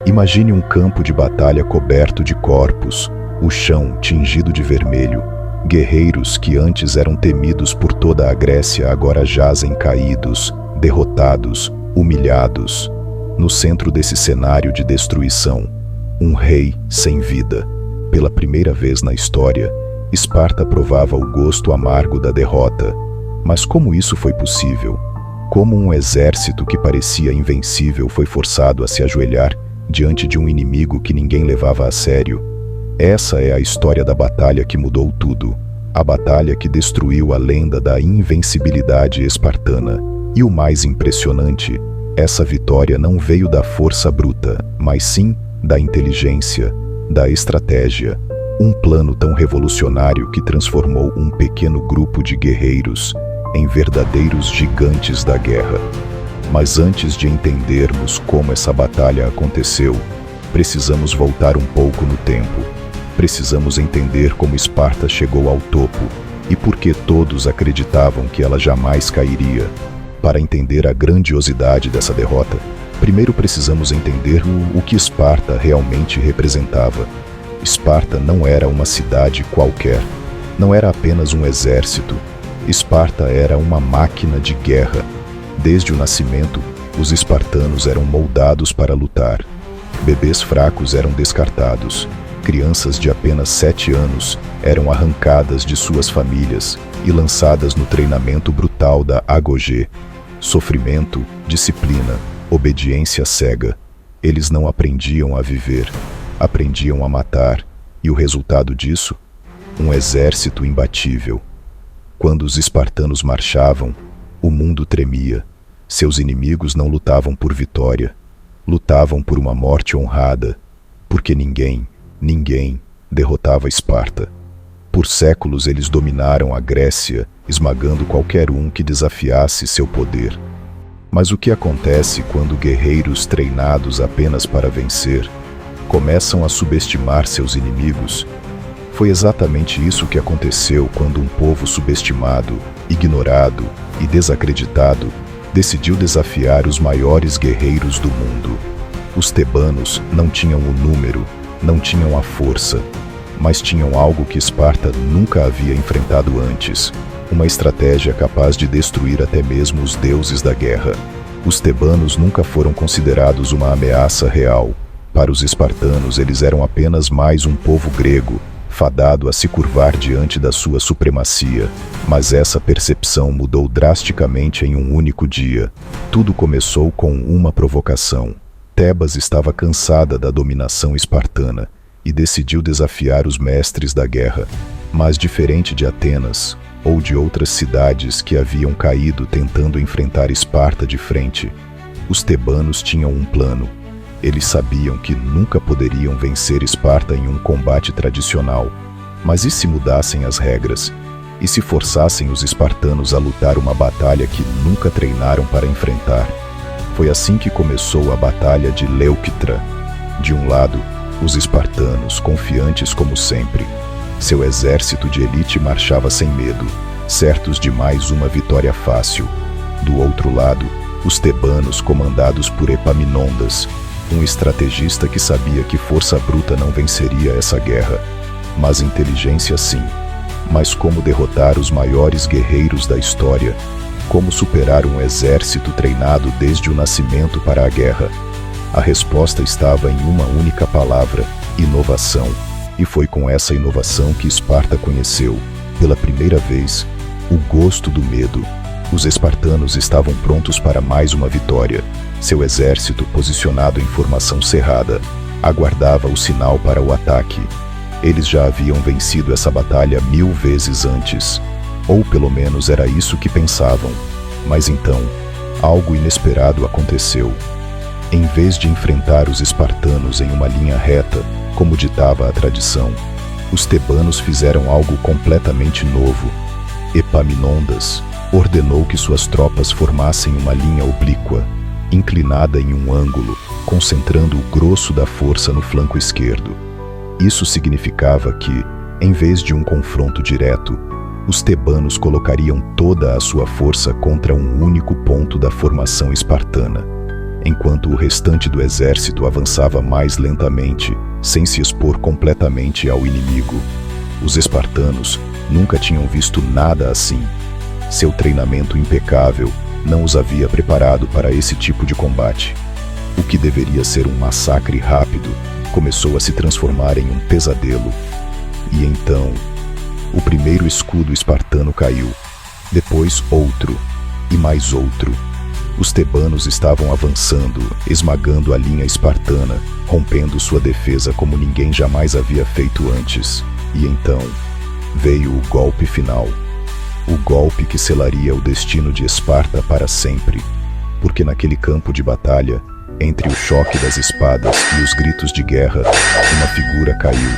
Imagine um campo de batalha coberto de corpos, o chão tingido de vermelho. Guerreiros que antes eram temidos por toda a Grécia agora jazem caídos, derrotados, humilhados. No centro desse cenário de destruição, um rei sem vida. Pela primeira vez na história, Esparta provava o gosto amargo da derrota. Mas como isso foi possível? Como um exército que parecia invencível foi forçado a se ajoelhar diante de um inimigo que ninguém levava a sério? Essa é a história da batalha que mudou tudo. A batalha que destruiu a lenda da invencibilidade espartana. E o mais impressionante, essa vitória não veio da força bruta, mas sim da inteligência, da estratégia. Um plano tão revolucionário que transformou um pequeno grupo de guerreiros em verdadeiros gigantes da guerra. Mas antes de entendermos como essa batalha aconteceu, precisamos voltar um pouco no tempo. Precisamos entender como Esparta chegou ao topo e por que todos acreditavam que ela jamais cairia. Para entender a grandiosidade dessa derrota, primeiro precisamos entender o que Esparta realmente representava. Esparta não era uma cidade qualquer, não era apenas um exército. Esparta era uma máquina de guerra. Desde o nascimento, os espartanos eram moldados para lutar. Bebês fracos eram descartados. Crianças de apenas 7 anos eram arrancadas de suas famílias e lançadas no treinamento brutal da agogê. Sofrimento, disciplina, obediência cega. Eles não aprendiam a viver, aprendiam a matar. E o resultado disso? Um exército imbatível. Quando os espartanos marchavam, o mundo tremia. Seus inimigos não lutavam por vitória, lutavam por uma morte honrada, porque ninguém derrotava Esparta. Por séculos eles dominaram a Grécia, esmagando qualquer um que desafiasse seu poder. Mas o que acontece quando guerreiros treinados apenas para vencer começam a subestimar seus inimigos? Foi exatamente isso que aconteceu quando um povo subestimado, ignorado e desacreditado decidiu desafiar os maiores guerreiros do mundo. Os tebanos não tinham o número, não tinham a força, mas tinham algo que Esparta nunca havia enfrentado antes: uma estratégia capaz de destruir até mesmo os deuses da guerra. Os tebanos nunca foram considerados uma ameaça real. Para os espartanos, eles eram apenas mais um povo grego, fadado a se curvar diante da sua supremacia. Mas essa percepção mudou drasticamente em um único dia. Tudo começou com uma provocação. Tebas estava cansada da dominação espartana e decidiu desafiar os mestres da guerra. Mas diferente de Atenas ou de outras cidades que haviam caído tentando enfrentar Esparta de frente, os tebanos tinham um plano. Eles sabiam que nunca poderiam vencer Esparta em um combate tradicional. Mas e se mudassem as regras? E se forçassem os espartanos a lutar uma batalha que nunca treinaram para enfrentar? Foi assim que começou a Batalha de Leuctra. De um lado, os espartanos, confiantes como sempre. Seu exército de elite marchava sem medo, certos de mais uma vitória fácil. Do outro lado, os tebanos, comandados por Epaminondas, um estrategista que sabia que força bruta não venceria essa guerra, mas inteligência sim. Mas como derrotar os maiores guerreiros da história? Como superar um exército treinado desde o nascimento para a guerra? A resposta estava em uma única palavra: inovação. E foi com essa inovação que Esparta conheceu, pela primeira vez, o gosto do medo. Os espartanos estavam prontos para mais uma vitória. Seu exército, posicionado em formação cerrada, aguardava o sinal para o ataque. Eles já haviam vencido essa batalha 1000 vezes antes, ou pelo menos era isso que pensavam. Mas então, algo inesperado aconteceu. Em vez de enfrentar os espartanos em uma linha reta, como ditava a tradição, os tebanos fizeram algo completamente novo. Epaminondas ordenou que suas tropas formassem uma linha oblíqua, inclinada em um ângulo, concentrando o grosso da força no flanco esquerdo. Isso significava que, em vez de um confronto direto, os tebanos colocariam toda a sua força contra um único ponto da formação espartana. enquanto o restante do exército avançava mais lentamente, sem se expor completamente ao inimigo. Os espartanos nunca tinham visto nada assim. Seu treinamento impecável não os havia preparado para esse tipo de combate. O que deveria ser um massacre rápido começou a se transformar em um pesadelo. E então, o primeiro escudo espartano caiu, depois outro, e mais outro. Os tebanos estavam avançando, esmagando a linha espartana, rompendo sua defesa como ninguém jamais havia feito antes. E então, veio o golpe final. O golpe que selaria o destino de Esparta para sempre. Porque naquele campo de batalha, entre o choque das espadas e os gritos de guerra, uma figura caiu.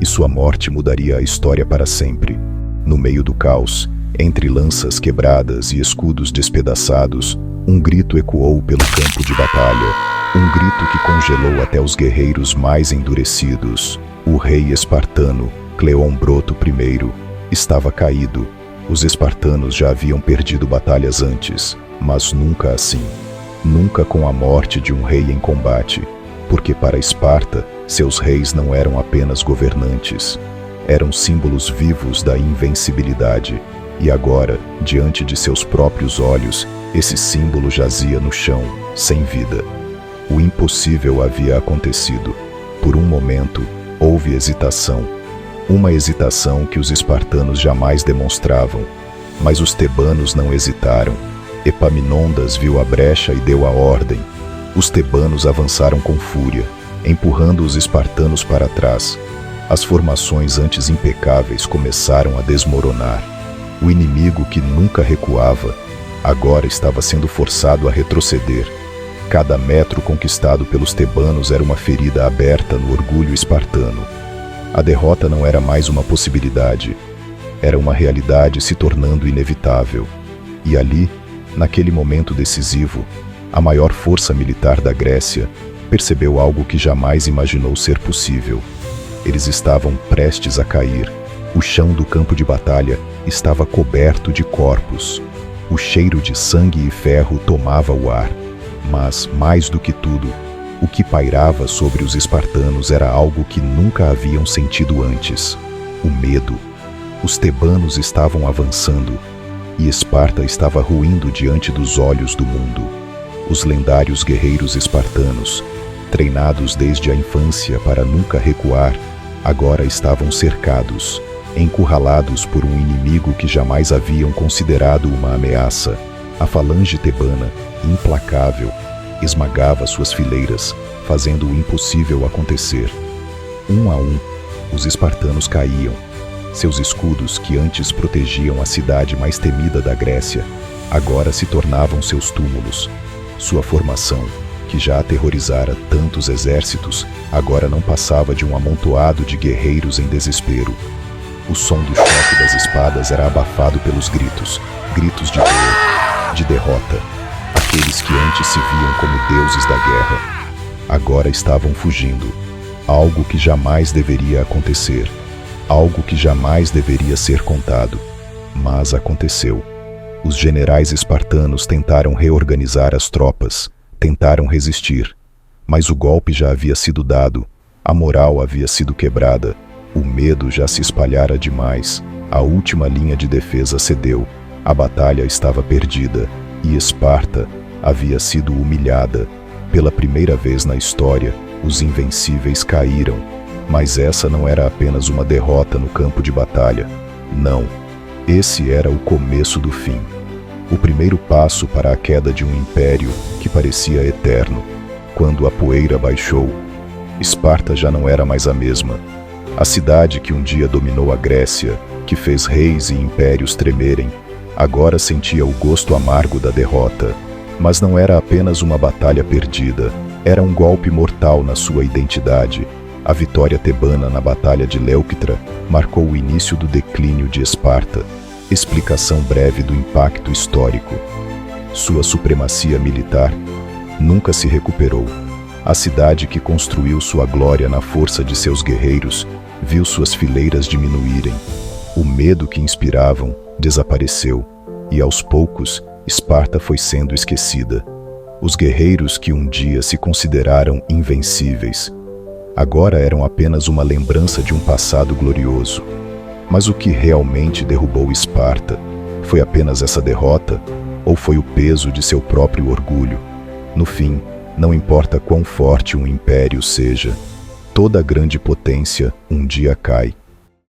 E sua morte mudaria a história para sempre. No meio do caos, entre lanças quebradas e escudos despedaçados, um grito ecoou pelo campo de batalha. Um grito que congelou até os guerreiros mais endurecidos. O rei espartano, Cleombroto I, estava caído. Os espartanos já haviam perdido batalhas antes, mas nunca assim. Nunca com a morte de um rei em combate, porque para Esparta, seus reis não eram apenas governantes. Eram símbolos vivos da invencibilidade. E agora, diante de seus próprios olhos, esse símbolo jazia no chão, sem vida. O impossível havia acontecido. Por um momento, houve hesitação. Uma hesitação que os espartanos jamais demonstravam. Mas os tebanos não hesitaram. Epaminondas viu a brecha e deu a ordem. Os tebanos avançaram com fúria, empurrando os espartanos para trás. As formações antes impecáveis começaram a desmoronar. O inimigo que nunca recuava, agora estava sendo forçado a retroceder. Cada metro conquistado pelos tebanos era uma ferida aberta no orgulho espartano. A derrota não era mais uma possibilidade, era uma realidade se tornando inevitável. E ali, naquele momento decisivo, a maior força militar da Grécia percebeu algo que jamais imaginou ser possível. Eles estavam prestes a cair. O chão do campo de batalha estava coberto de corpos. O cheiro de sangue e ferro tomava o ar. Mas, mais do que tudo, o que pairava sobre os espartanos era algo que nunca haviam sentido antes: o medo. Os tebanos estavam avançando, e Esparta estava ruindo diante dos olhos do mundo. Os lendários guerreiros espartanos, treinados desde a infância para nunca recuar, agora estavam cercados, encurralados por um inimigo que jamais haviam considerado uma ameaça. A falange tebana, implacável, esmagava suas fileiras, fazendo o impossível acontecer. Um a um, os espartanos caíam. Seus escudos, que antes protegiam a cidade mais temida da Grécia, agora se tornavam seus túmulos. Sua formação, que já aterrorizara tantos exércitos, agora não passava de um amontoado de guerreiros em desespero. O som do choque das espadas era abafado pelos gritos, gritos de dor, de derrota. Aqueles que antes se viam como deuses da guerra, agora estavam fugindo. Algo que jamais deveria acontecer. Algo que jamais deveria ser contado. Mas aconteceu. Os generais espartanos tentaram reorganizar as tropas, tentaram resistir. Mas o golpe já havia sido dado, a moral havia sido quebrada, o medo já se espalhara demais, a última linha de defesa cedeu, a batalha estava perdida, e Esparta havia sido humilhada. Pela primeira vez na história, os invencíveis caíram. Mas essa não era apenas uma derrota no campo de batalha. Não. Esse era o começo do fim. O primeiro passo para a queda de um império que parecia eterno. Quando a poeira baixou, Esparta já não era mais a mesma. A cidade que um dia dominou a Grécia, que fez reis e impérios tremerem, agora sentia o gosto amargo da derrota. Mas não era apenas uma batalha perdida, era um golpe mortal na sua identidade. A vitória tebana na Batalha de Leuctra marcou o início do declínio de Esparta. Explicação breve do impacto histórico. Sua supremacia militar nunca se recuperou. A cidade que construiu sua glória na força de seus guerreiros viu suas fileiras diminuírem. O medo que inspiravam desapareceu, e aos poucos Esparta foi sendo esquecida. Os guerreiros que um dia se consideraram invencíveis, agora eram apenas uma lembrança de um passado glorioso. Mas o que realmente derrubou Esparta? Foi apenas essa derrota? Ou foi o peso de seu próprio orgulho? No fim, não importa quão forte um império seja, toda grande potência um dia cai.